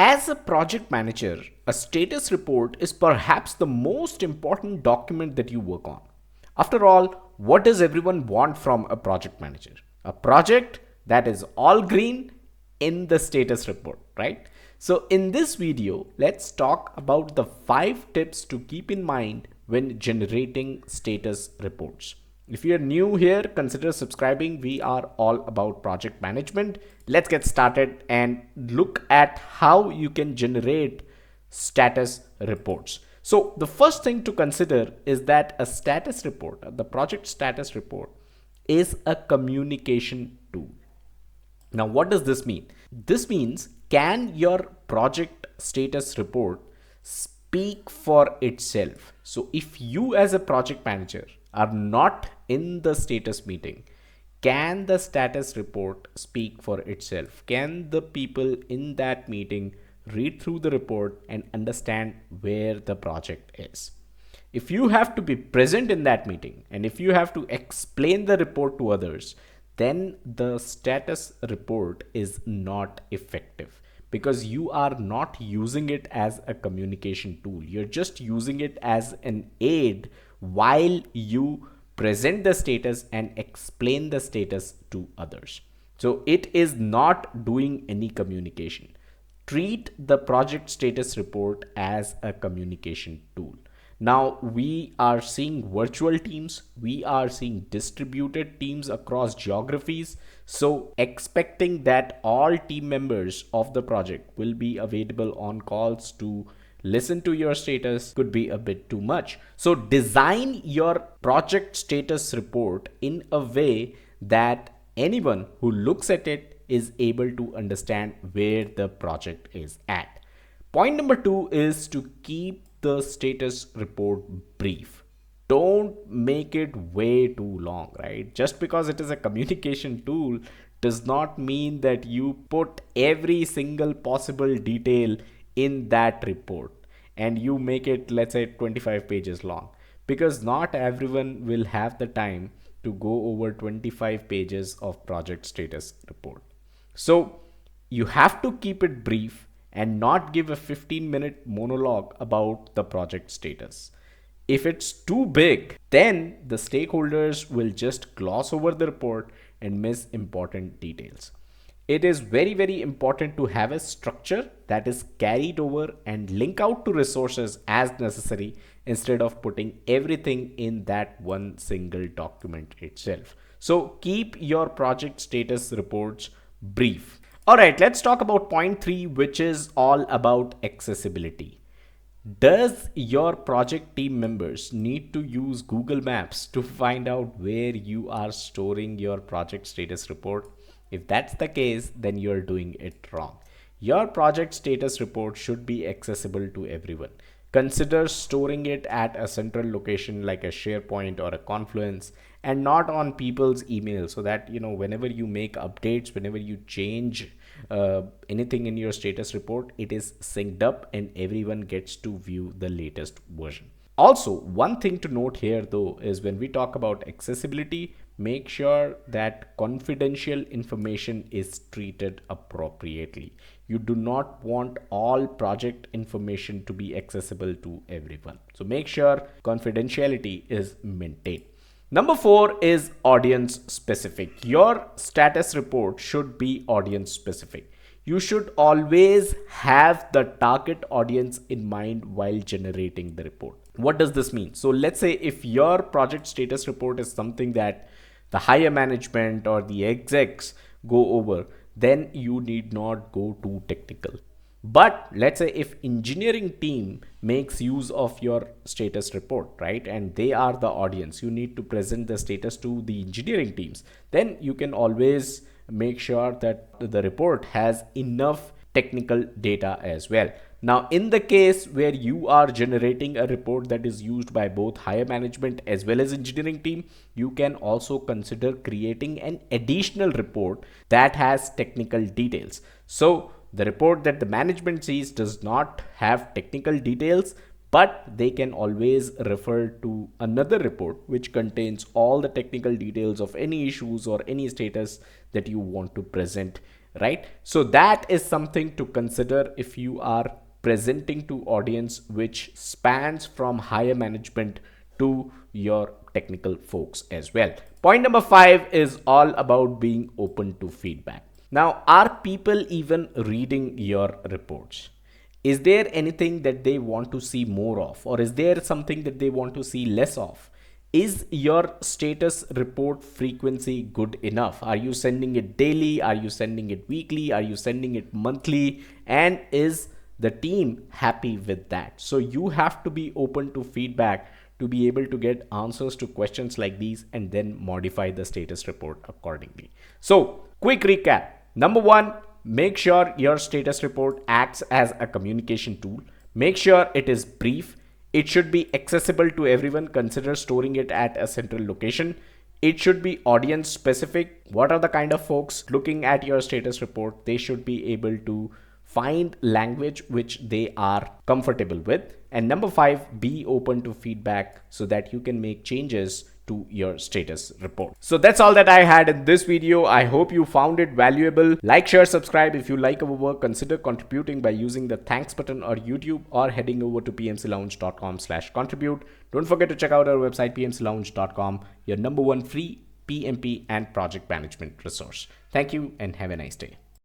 As a project manager, a status report is perhaps the most important document that you work on. After all, what does everyone want from a project manager? A project that is all green in the status report, right? So in this video, let's talk about the 5 tips to keep in mind when generating status reports. If you're new here, consider subscribing. We are all about project management. Let's get started and look at how you can generate status reports. So the first thing to consider is that a status report, the project status report, is a communication tool. Now, what does this mean? This means, can your project status report speak for itself? So if you as a project manager are not in the status meeting, can the status report speak for itself? Can the people in that meeting read through the report and understand where the project is? If you have to be present in that meeting and if you have to explain the report to others, then the status report is not effective, because you are not using it as a communication tool. You're just using it as an aid while you present the status and explain the status to others. So it is not doing any communication. Treat the project status report as a communication tool. Now we are seeing virtual teams, we are seeing distributed teams across geographies. So expecting that all team members of the project will be available on calls to listen to your status could be a bit too much. So design your project status report in a way that anyone who looks at it is able to understand where the project is at. Point number 2 is to keep the status report brief. Don't make it way too long, right? Just because it is a communication tool does not mean that you put every single possible detail in that report and you make it, let's say, 25 pages long, because not everyone will have the time to go over 25 pages of project status report. So you have to keep it brief and not give a 15-minute monologue about the project status. If it's too big, then the stakeholders will just gloss over the report and miss important details. It is very, very important to have a structure that is carried over and link out to resources as necessary, instead of putting everything in that one single document itself. So keep your project status reports brief. All right, let's talk about point 3, which is all about accessibility. Does your project team members need to use Google Maps to find out where you are storing your project status report? If that's the case, then you're doing it wrong. Your project status report should be accessible to everyone. Consider storing it at a central location like a SharePoint or a Confluence, and not on people's email, so that whenever you make updates, whenever you change anything in your status report, it is synced up and everyone gets to view the latest version. Also, one thing to note here though is, when we talk about accessibility, make sure that confidential information is treated appropriately. You do not want all project information to be accessible to everyone. So make sure confidentiality is maintained. Number 4 is audience specific. Your status report should be audience specific. You should always have the target audience in mind while generating the report. What does this mean? So let's say if your project status report is something that the higher management or the execs go over, then you need not go too technical. But let's say if engineering team makes use of your status report, right, and they are the audience, you need to present the status to the engineering teams, then you can always make sure that the report has enough technical data as well. Now, in the case where you are generating a report that is used by both higher management as well as engineering team, you can also consider creating an additional report that has technical details. So the report that the management sees does not have technical details, but they can always refer to another report which contains all the technical details of any issues or any status that you want to present right? So that is something to consider if you are presenting to audience which spans from higher management to your technical folks as well. Point number 5 is all about being open to feedback. Now, are people even reading your reports? Is there anything that they want to see more of, or is there something that they want to see less of? Is your status report frequency good enough? Are you sending it daily? Are you sending it weekly? Are you sending it monthly? And is the team happy with that? So you have to be open to feedback to be able to get answers to questions like these and then modify the status report accordingly. So, quick recap. Number 1, make sure your status report acts as a communication tool. Make sure it is brief. It should be accessible to everyone. Consider storing it at a central location. It should be audience specific. What are the kind of folks looking at your status report? They should be able to find language which they are comfortable with. And number 5, be open to feedback so that you can make changes to your status report. So that's all that I had in this video. I hope you found it valuable. Like, share, subscribe. If you like our work, consider contributing by using the thanks button or YouTube, or heading over to pmclounge.com/contribute. Don't forget to check out our website pmclounge.com, your number 1 free PMP and project management resource. Thank you and have a nice day.